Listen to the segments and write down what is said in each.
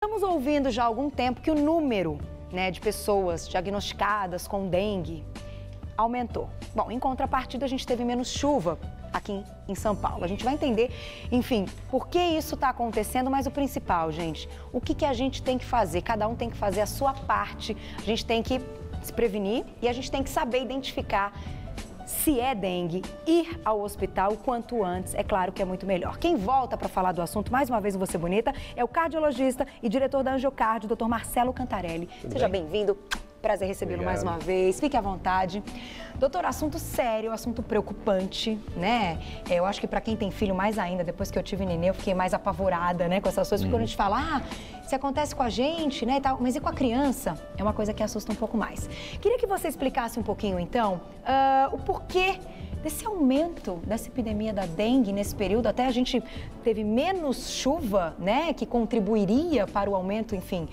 Estamos ouvindo já há algum tempo que o número, de pessoas diagnosticadas com dengue aumentou. Bom, em contrapartida, a gente teve menos chuva aqui em São Paulo. A gente vai entender, enfim, por que isso está acontecendo, mas o principal, gente, o que a gente tem que fazer? Cada um tem que fazer a sua parte, a gente tem que se prevenir e a gente tem que saber identificar se é dengue, ir ao hospital o quanto antes, é claro que é muito melhor. Quem volta para falar do assunto, mais uma vez, Você Bonita, é o cardiologista e diretor da Angiocardio, Dr. Marcelo Cantarelli. Seja bem-vindo. Prazer recebê-lo mais uma vez. Fique à vontade. Doutor, assunto sério, assunto preocupante, né? Eu acho que para quem tem filho, mais ainda, depois que eu tive neném, eu fiquei mais apavorada, né, com essas coisas. Porque quando a gente fala, se acontece com a gente, né, e tal, mas e com a criança? É uma coisa que assusta um pouco mais. Queria que você explicasse um pouquinho, então, o porquê desse aumento dessa epidemia da dengue nesse período. Até a gente teve menos chuva, né, que contribuiria para o aumento, enfim,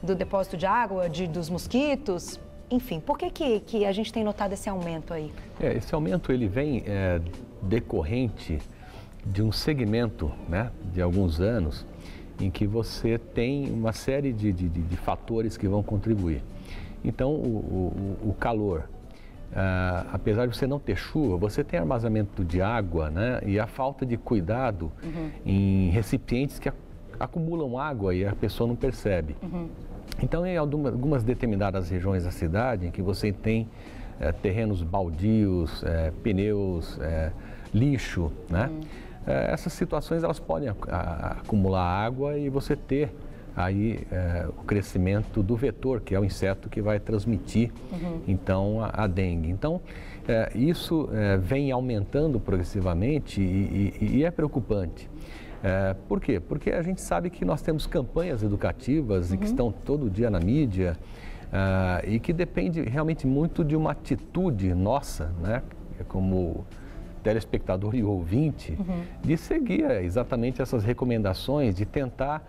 do depósito de água, dos mosquitos, enfim, por que a gente tem notado esse aumento aí? Esse aumento ele vem decorrente de um segmento, né, de alguns anos, em que você tem uma série de fatores que vão contribuir. Então, o calor, apesar de você não ter chuva, você tem armazenamento de água, né, e a falta de cuidado em recipientes que acumulam água e a pessoa não percebe. Então, em algumas determinadas regiões da cidade, em que você tem terrenos baldios, pneus, lixo, né? Essas situações elas podem acumular água e você ter aí o crescimento do vetor, que é o inseto que vai transmitir, então, a dengue. Então, isso vem aumentando progressivamente e é preocupante. Por quê? Porque a gente sabe que nós temos campanhas educativas e que estão todo dia na mídia e que depende realmente muito de uma atitude nossa, né, como telespectador e ouvinte, de seguir exatamente essas recomendações, de tentar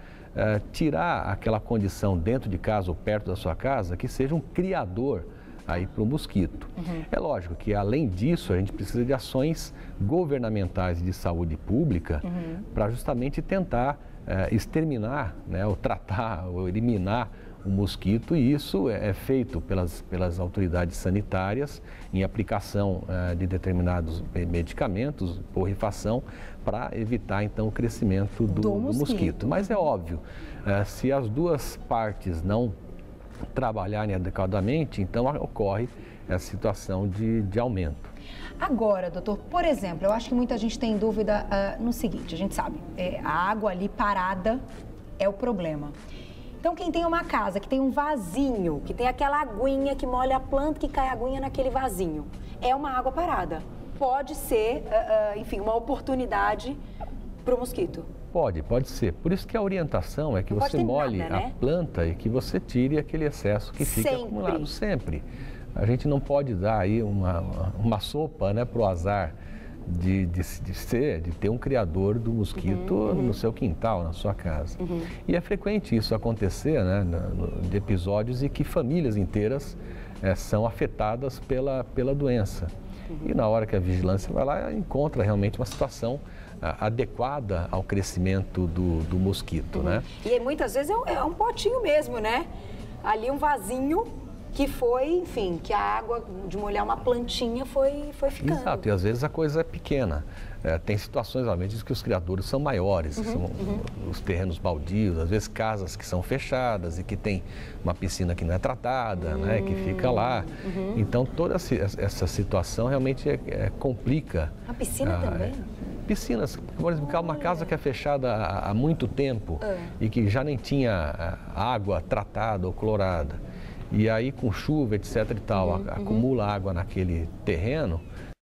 tirar aquela condição dentro de casa ou perto da sua casa que seja um criador aí para o mosquito. É lógico que, além disso, a gente precisa de ações governamentais de saúde pública para justamente tentar exterminar, né, ou tratar, ou eliminar o mosquito, e isso é feito pelas autoridades sanitárias em aplicação de determinados medicamentos, borrifação, para evitar, então, o crescimento do mosquito. Mas é óbvio, se as duas partes não trabalharem adequadamente, então ocorre essa situação de aumento. Agora, doutor, por exemplo, eu acho que muita gente tem dúvida no seguinte, a gente sabe, a água ali parada é o problema. Então, quem tem uma casa que tem um vasinho, que tem aquela aguinha que molha a planta, que cai a aguinha naquele vasinho, é uma água parada. Pode ser, enfim, uma oportunidade para o mosquito. Pode ser. Por isso que a orientação é que você molhe a planta e que você tire aquele excesso que fica acumulado sempre. A gente não pode dar aí uma sopa, né, para o azar de ter um criador do mosquito no seu quintal, na sua casa. E é frequente isso acontecer, né, de episódios em que famílias inteiras são afetadas pela doença. E na hora que a vigilância vai lá, encontra realmente uma situação adequada ao crescimento do mosquito, né? E muitas vezes é um potinho mesmo, né? Ali um vasinho que foi, enfim, que a água de molhar uma plantinha foi ficando. Exato, e às vezes a coisa é pequena. Tem situações, obviamente, que os criadores são maiores, são os terrenos baldios, às vezes casas que são fechadas e que tem uma piscina que não é tratada, né, que fica lá. Então, toda essa situação realmente complica. A piscina também? Piscinas, por exemplo, uma casa que é fechada há muito tempo e que já nem tinha água tratada ou clorada, e aí com chuva, etc e tal, acumula água naquele terreno,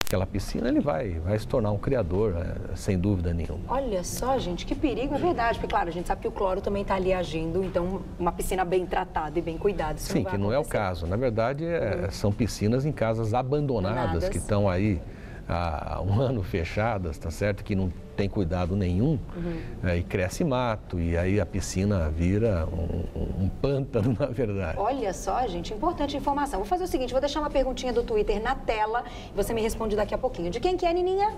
aquela piscina, ele vai se tornar um criador, sem dúvida nenhuma. Olha só, gente, que perigo, é verdade, porque claro, a gente sabe que o cloro também está ali agindo, então uma piscina bem tratada e bem cuidada, isso Sim, não vai que não acontecer. É o caso, na verdade são piscinas em casas abandonadas, que estão aí há um ano fechadas, tá certo? Que não tem cuidado nenhum, e cresce mato, e aí a piscina vira um pântano, na verdade. Olha só, gente, importante informação. Vou fazer o seguinte, vou deixar uma perguntinha do Twitter na tela, e você me responde daqui a pouquinho. De quem que é, Nininha?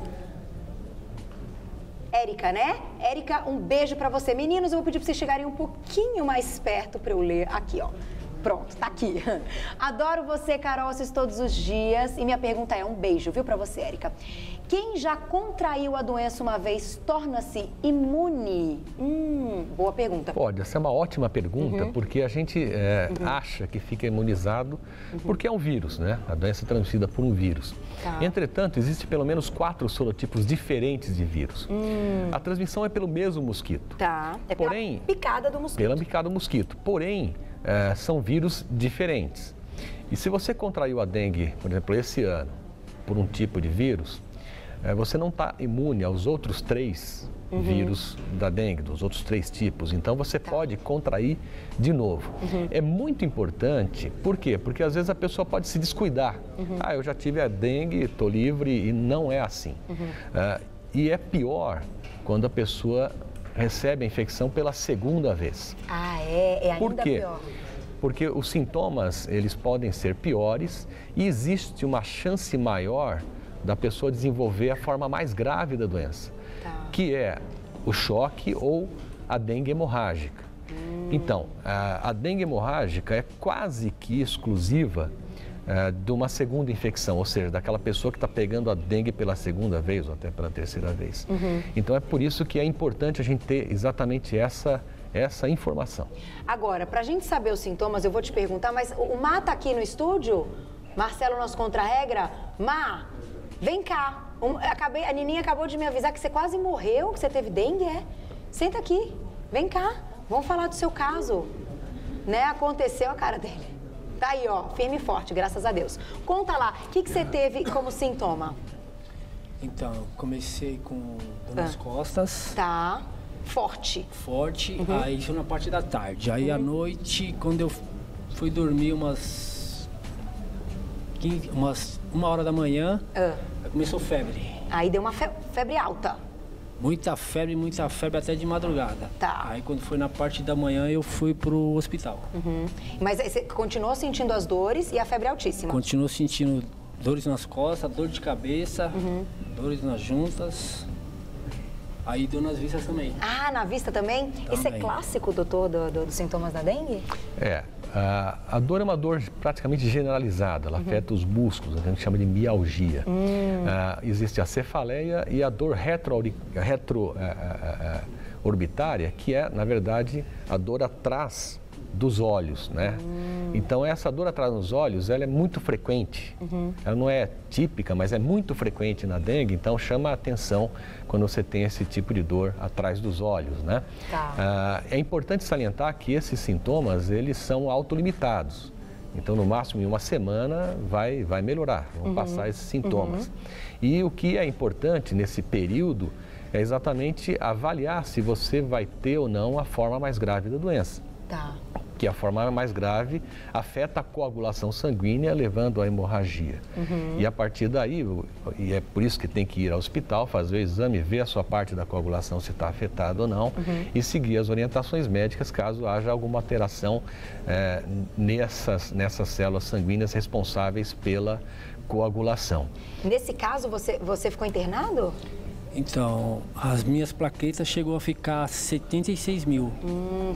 Érica, né? Érica, um beijo pra você. Meninos, eu vou pedir pra vocês chegarem um pouquinho mais perto pra eu ler aqui, ó. Pronto, tá aqui. Adoro você, Carol, assisto todos os dias. E minha pergunta é um beijo, viu, pra você, Érica. Quem já contraiu a doença uma vez torna-se imune? Boa pergunta. Pode, essa é uma ótima pergunta, porque a gente acha que fica imunizado porque é um vírus, né? A doença é transmitida por um vírus. Tá. Entretanto, existe pelo menos 4 sorotipos diferentes de vírus. A transmissão é pelo mesmo mosquito. Tá. É Porém, pela picada do mosquito. Pela picada do mosquito. Porém, são vírus diferentes. E se você contraiu a dengue, por exemplo, esse ano, por um tipo de vírus, você não está imune aos outros 3 vírus da dengue, dos outros 3 tipos. Então, você pode contrair de novo. É muito importante, por quê? Porque às vezes a pessoa pode se descuidar. Eu já tive a dengue, estou livre, e não é assim. E é pior quando a pessoa recebe a infecção pela segunda vez. É ainda Por quê? pior. Porque os sintomas, eles podem ser piores e existe uma chance maior da pessoa desenvolver a forma mais grave da doença, que é o choque ou a dengue hemorrágica. Então, a dengue hemorrágica é quase que exclusiva de uma segunda infecção, ou seja, daquela pessoa que está pegando a dengue pela segunda vez ou até pela terceira vez. Então, é por isso que é importante a gente ter exatamente essa informação. Agora, para a gente saber os sintomas, eu vou te perguntar, mas o Mar está aqui no estúdio? Marcelo, nosso contra-regra? Mar, vem cá. A Nininha acabou de me avisar que você quase morreu, que você teve dengue, Senta aqui, vem cá, vamos falar do seu caso. Né? Aconteceu a cara dele. Tá aí, ó, firme e forte, graças a Deus. Conta lá, o que você teve como sintoma? Então, eu comecei com dor nas costas. Tá, forte. Forte, aí isso na parte da tarde. Aí à noite, quando eu fui dormir umas 1h da manhã, aí começou febre. Aí deu uma febre alta. Muita febre até de madrugada. Tá. Aí quando foi na parte da manhã, eu fui pro hospital. Mas aí você continuou sentindo as dores e a febre altíssima? Continuo sentindo dores nas costas, dor de cabeça, dores nas juntas. Aí deu nas vistas também. Ah, na vista também? Isso é clássico, doutor, dos sintomas da dengue? A dor é uma dor praticamente generalizada, ela afeta os músculos, a gente chama de mialgia. Existe a cefaleia e a dor retroorbitária, que é, na verdade, a dor atrás dos olhos, né? Então, essa dor atrás dos olhos, ela é muito frequente. Ela não é típica, mas é muito frequente na dengue, então chama a atenção quando você tem esse tipo de dor atrás dos olhos, né? É importante salientar que esses sintomas, eles são autolimitados. Então, no máximo, em uma semana, vai melhorar, vão passar esses sintomas. E o que é importante nesse período é exatamente avaliar se você vai ter ou não a forma mais grave da doença. Que a forma mais grave afeta a coagulação sanguínea, levando à hemorragia. E a partir daí, e é por isso que tem que ir ao hospital, fazer o exame, ver a sua parte da coagulação, se está afetada ou não, e seguir as orientações médicas caso haja alguma alteração nessas células sanguíneas responsáveis pela coagulação. Nesse caso, você ficou internado? Então, as minhas plaquetas chegou a ficar 76 mil.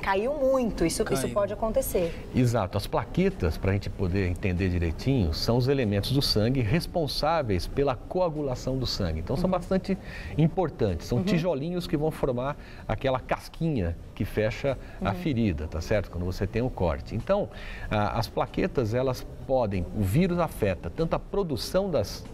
Caiu muito, isso pode acontecer. Exato, as plaquetas, para a gente poder entender direitinho, são os elementos do sangue responsáveis pela coagulação do sangue. Então, são bastante importantes, são tijolinhos que vão formar aquela casquinha que fecha a ferida, tá certo? Quando você tem um corte. Então, as plaquetas, elas podem, o vírus afeta tanto a produção das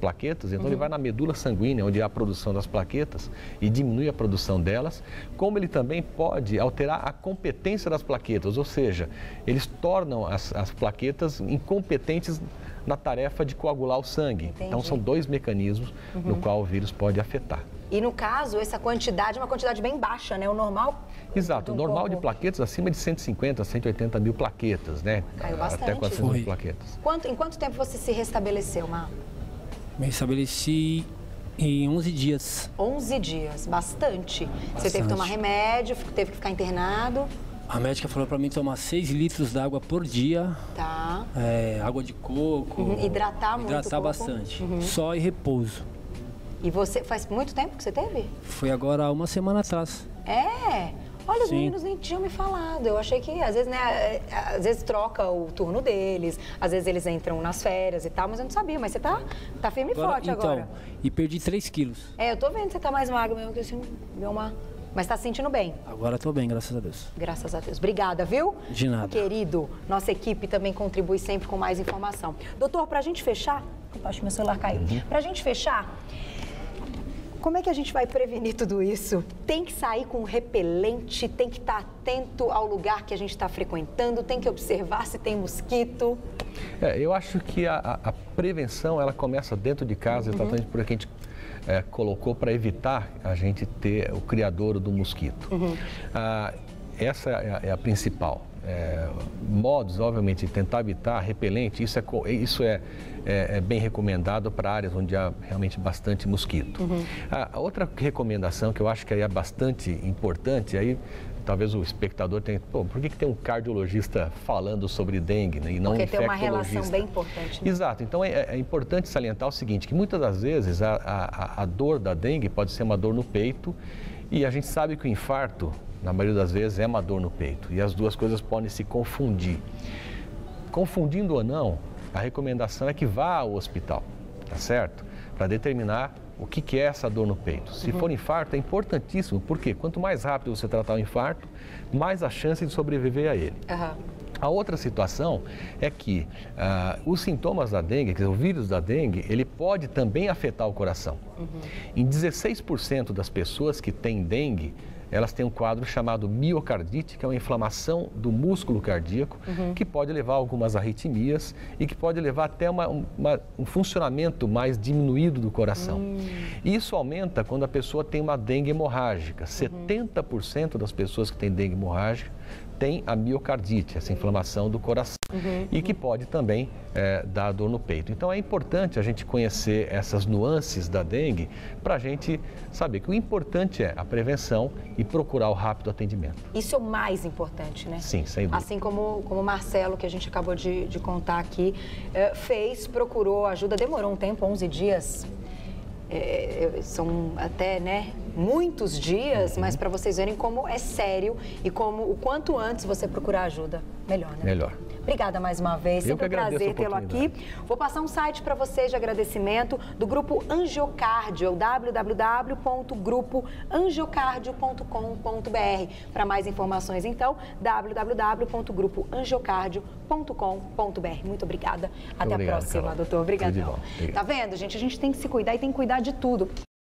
plaquetas, então ele vai na medula sanguínea, onde há a produção das plaquetas e diminui a produção delas, como ele também pode alterar a competência das plaquetas, ou seja, eles tornam as plaquetas incompetentes na tarefa de coagular o sangue. Entendi. Então são 2 mecanismos no qual o vírus pode afetar. E no caso, essa quantidade é uma quantidade bem baixa, né? O normal... Exato, o normal de plaquetas acima de 150, 180 mil plaquetas, né? Caiu bastante. Até 400 mil plaquetas. Em quanto tempo você se restabeleceu, Mar? Me estabeleci em 11 dias. 11 dias, bastante. Você teve que tomar remédio, teve que ficar internado. A médica falou para mim tomar 6 litros de água por dia. Tá. Água de coco. Hidratar muito o corpo. Bastante. Só e repouso. E você, faz muito tempo que você teve? Foi agora 1 semana atrás. É? Olha, os Sim. meninos nem tinham me falado. Eu achei que, às vezes, né, às vezes troca o turno deles, às vezes eles entram nas férias e tal, mas eu não sabia. Mas você tá firme e forte agora. E perdi 3 quilos. É, eu tô vendo que você tá mais magro mesmo, que assim, deu uma... Mas tá se sentindo bem? Agora tô bem, graças a Deus. Graças a Deus. Obrigada, viu? De nada. Querido, nossa equipe também contribui sempre com mais informação. Doutor, pra gente fechar... Opa, acho que meu celular caiu. Pra gente fechar... Como é que a gente vai prevenir tudo isso? Tem que sair com repelente, tem que estar atento ao lugar que a gente está frequentando, tem que observar se tem mosquito. Eu acho que a prevenção, ela começa dentro de casa, exatamente por que a gente colocou para evitar a gente ter o criadouro do mosquito. Essa é a principal. Modos, obviamente, de tentar evitar repelente, isso é bem recomendado para áreas onde há realmente bastante mosquito. A outra recomendação que eu acho que é bastante importante, aí talvez o espectador tenha, por que tem um cardiologista falando sobre dengue, né, e não um infectologista? Porque tem uma relação bem importante. Né? Exato, então é importante salientar o seguinte, que muitas das vezes a dor da dengue pode ser uma dor no peito e a gente sabe que o infarto, na maioria das vezes, é uma dor no peito e as duas coisas podem se confundir. Confundindo ou não, a recomendação é que vá ao hospital, tá certo? Para determinar o que é essa dor no peito. Se for infarto, é importantíssimo, porque quanto mais rápido você tratar o infarto, mais a chance de sobreviver a ele. A outra situação é que os sintomas da dengue, quer dizer, o vírus da dengue, ele pode também afetar o coração. Em 16% das pessoas que têm dengue, elas têm um quadro chamado miocardite, que é uma inflamação do músculo cardíaco, que pode levar a algumas arritmias e que pode levar até um funcionamento mais diminuído do coração. E isso aumenta quando a pessoa tem uma dengue hemorrágica. 70% das pessoas que têm dengue hemorrágica tem a miocardite, essa inflamação do coração, e que pode também dar dor no peito. Então é importante a gente conhecer essas nuances da dengue para a gente saber que o importante é a prevenção e procurar o rápido atendimento. Isso é o mais importante, né? Sim, sem dúvida. Assim como o Marcelo, que a gente acabou de contar aqui, procurou ajuda, demorou um tempo, 11 dias. São até, né, muitos dias, mas para vocês verem como é sério e como o quanto antes você procurar ajuda, melhor, né? Melhor. Obrigada mais uma vez, sempre um prazer tê-lo aqui. Vou passar um site para vocês de agradecimento do Grupo Angiocardio, www.grupoangiocardio.com.br. Para mais informações, então, www.grupoangiocardio.com.br. Muito obrigada. Até a próxima, Carol. doutor. Obrigadão. Tá vendo, gente? A gente tem que se cuidar e tem que cuidar de tudo.